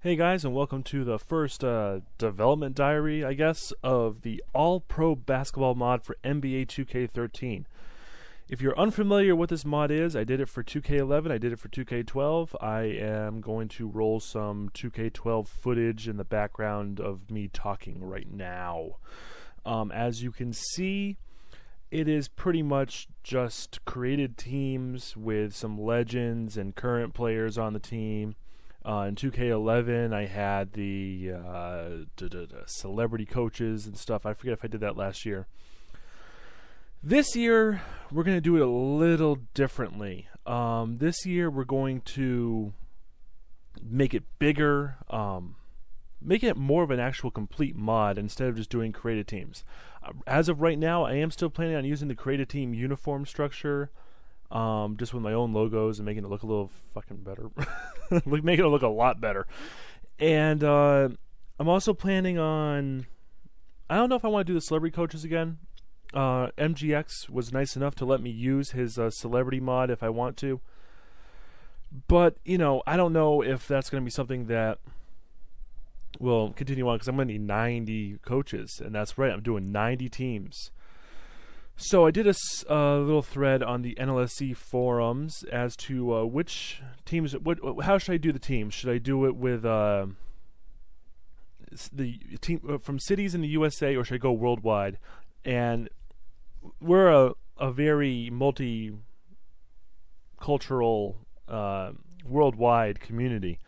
Hey guys, and welcome to the first development diary, I guess, of the All-Pro Basketball mod for NBA 2K13. If you're unfamiliar what this mod is, I did it for 2K11, I did it for 2K12. I am going to roll some 2K12 footage in the background of me talking right now. As you can see, it is pretty much just created teams with some legends and current players on the team. In 2K11, I had the celebrity coaches and stuff. I forget if I did that last year. This year, we're going to do it a little differently. This year, we're going to make it bigger, make it more of an actual complete mod instead of just doing created teams. As of right now, I am still planning on using the created team uniform structure. Just with my own logos and making it look a little fucking better. Making it look a lot better. And I'm also planning on... I don't know if I want to do the celebrity coaches again. MGX was nice enough to let me use his celebrity mod if I want to. But, you know, I don't know if that's going to be something that will continue on, because I'm going to need 90 coaches. And that's right, I'm doing 90 teams. So I did a little thread on the NLSC forums as to which teams. How should I do the teams? Should I do it with the team from cities in the USA, or should I go worldwide? And we're a very multicultural worldwide community,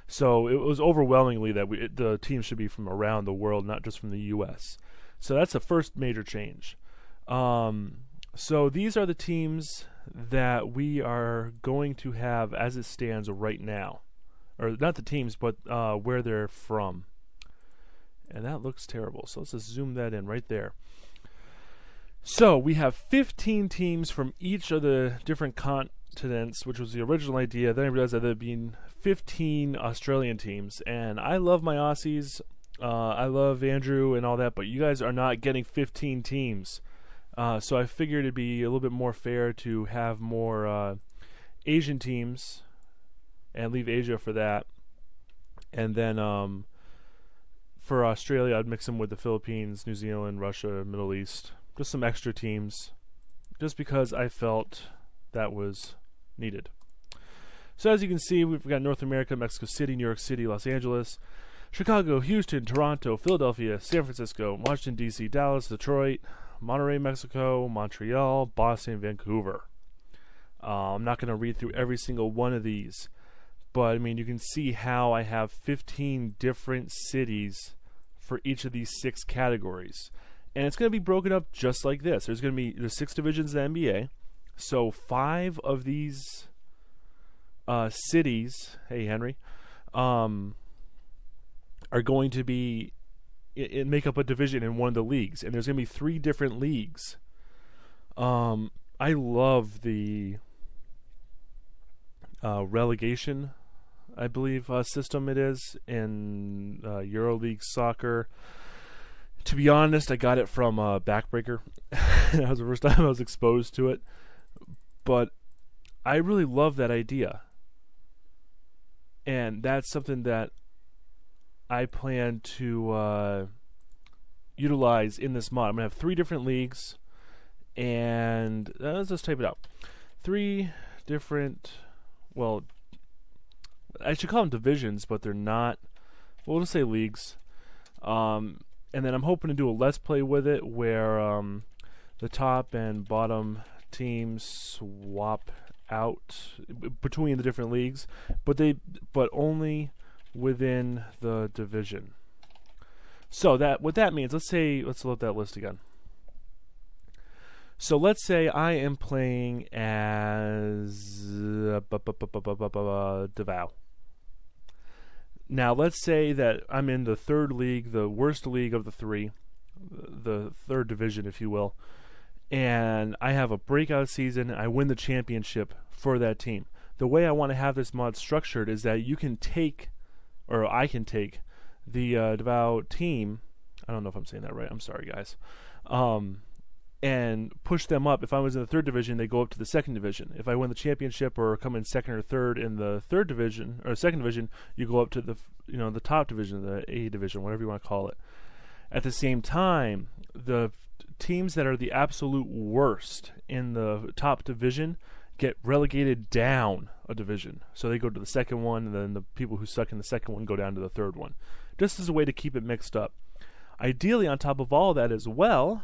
so it was overwhelmingly that the teams should be from around the world, not just from the US. So that's the first major change. So these are the teams that we are going to have as it stands right now. Or not the teams, but where they're from. And that looks terrible. So let's just zoom that in right there. So we have 15 teams from each of the different continents, which was the original idea. Then I realized that there'd been 15 Australian teams. And I love my Aussies. I love Andrew and all that, but you guys are not getting 15 teams. So I figured it'd be a little bit more fair to have more Asian teams and leave Asia for that. And then for Australia, I'd mix them with the Philippines, New Zealand, Russia, Middle East. Just some extra teams, just because I felt that was needed. So as you can see, we've got North America, Mexico City, New York City, Los Angeles, Chicago, Houston, Toronto, Philadelphia, San Francisco, Washington, D.C., Dallas, Detroit, Monterrey, Mexico, Montreal, Boston, Vancouver. I'm not going to read through every single one of these, but I mean, you can see how I have 15 different cities for each of these 6 categories. And it's going to be broken up just like this. There's 6 divisions in the NBA. So 5 of these cities, hey Henry, are going to be make up a division in one of the leagues, and there's going to be 3 different leagues. I love the relegation, I believe, system it is in EuroLeague Soccer. To be honest, I got it from Backbreaker. That was the first time I was exposed to it. But I really love that idea. And that's something that I plan to utilize in this mod. I'm going to have 3 different leagues, and let's just type it out. 3 different, well, I should call them divisions, but they're not. We'll just say leagues. And then I'm hoping to do a Let's Play with it where the top and bottom teams swap out between the different leagues, but only within the division. So what that means, let's load that list again. So let's say I am playing as Davao. Now let's say that I'm in the 3rd league, the worst league of the 3, the 3rd division, if you will, and I have a breakout season. I win the championship for that team. The way I want to have this mod structured is that you can take, or I can take, the Davao team. I don't know if I'm saying that right. I'm sorry, guys. and push them up. If I was in the third division, they go up to the second division. If I win the championship or come in second or third in the third division or second division, you go up to the the top division, the A division, whatever you want to call it. At the same time, the teams that are the absolute worst in the top division get relegated down a division. So they go to the second one, and then the people who suck in the second one go down to the third one. Just as a way to keep it mixed up. Ideally, on top of all that as well,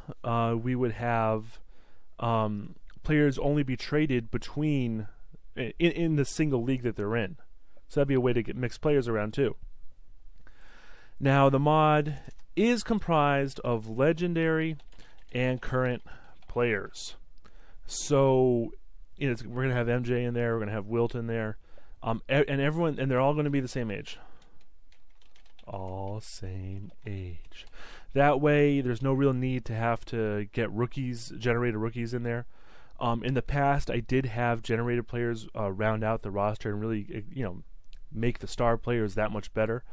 we would have players only be traded between in the single league that they're in. So that'd be a way to get mixed players around too. Now, the mod is comprised of legendary and current players. So we're going to have MJ in there, we're going to have Wilt in there, and everyone, and they're all going to be the same age. All same age. That way, there's no real need to have to get generated rookies in there. In the past, I did have generated players round out the roster and really, make the star players that much better.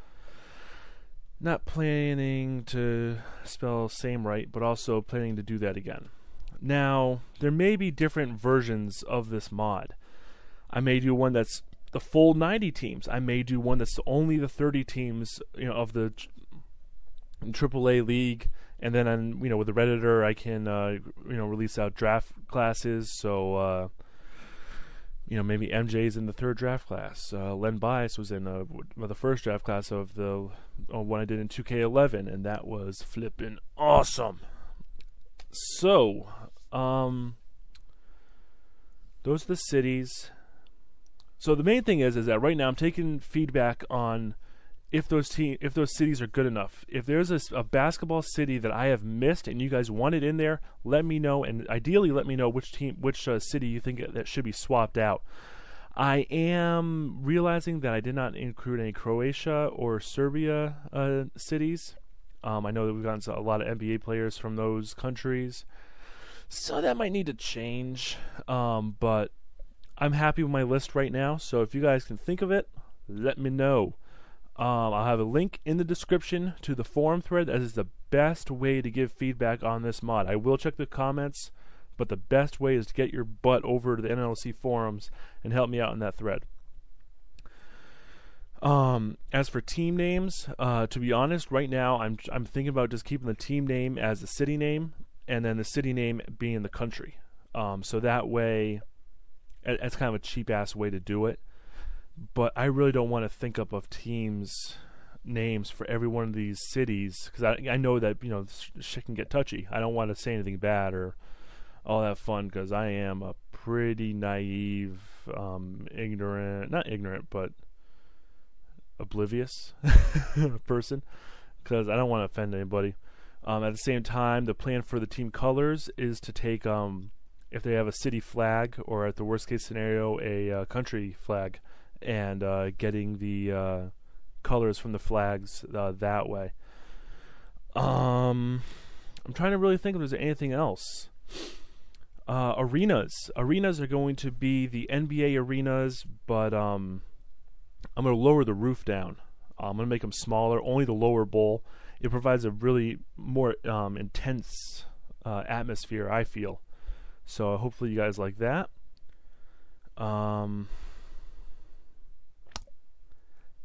Not planning to spell same right, but also planning to do that again. Now, there may be different versions of this mod. I may do one that's the full 90 teams. I may do one that's only the 30 teams, of the AAA league, and then with the Redditor, I can release out draft classes. So maybe MJ's in the third draft class. Len Bias was in the first draft class of the one I did in 2K11, and that was flipping awesome. So, those are the cities. So the main thing is that right now I'm taking feedback on if those cities are good enough. If there's a basketball city that I have missed and you guys want it in there, let me know, and ideally let me know which city you think that should be swapped out. I am realizing that I did not include any Croatia or Serbia cities. I know that we've gotten a lot of NBA players from those countries, so that might need to change. But I'm happy with my list right now, so if you guys can think of it, let me know. I'll have a link in the description to the forum thread. That is the best way to give feedback on this mod. I will check the comments, but the best way is to get your butt over to the NLC forums and help me out in that thread. As for team names, to be honest, right now I'm thinking about just keeping the team name as the city name, and then the city name being the country. So that way, it's kind of a cheap-ass way to do it. But I really don't want to think up of teams' names for every one of these cities, because I know that shit can get touchy. I don't want to say anything bad or all that fun, because I am a pretty naive, not ignorant, but oblivious person, because I don't want to offend anybody. At the same time, the plan for the team colors is to take if they have a city flag, or at the worst case scenario a country flag, and getting the colors from the flags that way. I'm trying to really think if there's anything else. Arenas are going to be the NBA arenas, but I'm going to lower the roof down. I'm going to make them smaller, only the lower bowl. It provides a really more intense atmosphere, I feel. So hopefully you guys like that.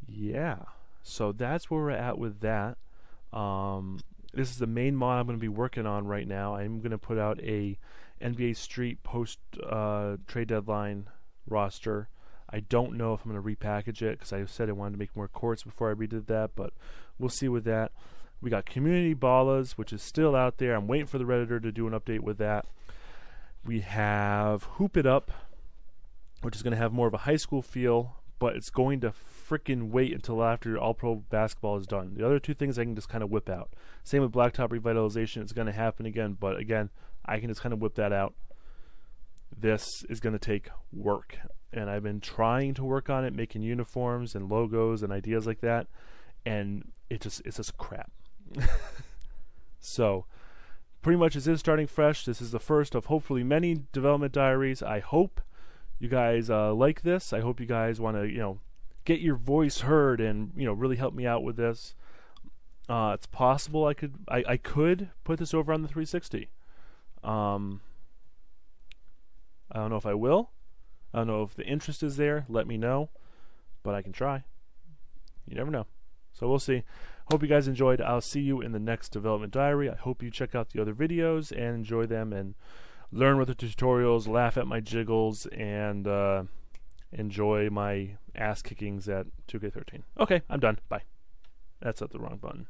Yeah, so that's where we're at with that. This is the main mod I'm going to be working on right now. I'm going to put out a NBA Street post trade deadline roster. I don't know if I'm going to repackage it, because I said I wanted to make more courts before I redid that, but we'll see with that. We got Community Ballas, which is still out there. I'm waiting for the Redditor to do an update with that. We have Hoop It Up, which is going to have more of a high school feel, but it's going to freaking wait until after All-Pro Basketball is done. The other two things I can just kind of whip out. Same with Blacktop Revitalization. It's going to happen again, but again, I can just kind of whip that out. This is going to take work, and I've been trying to work on it, making uniforms and logos and ideas like that, and it's just crap. So pretty much this is starting fresh. This is the first of hopefully many development diaries. I hope you guys like this. I hope you guys want to get your voice heard and really help me out with this. It's possible I could put this over on the 360. I don't know if I will. I don't know if the interest is there. Let me know. But I can try. You never know. So we'll see. Hope you guys enjoyed. I'll see you in the next development diary. I hope you check out the other videos and enjoy them and learn with the tutorials, laugh at my jiggles, and enjoy my ass kickings at 2K13. Okay, I'm done. Bye. That's at the wrong button.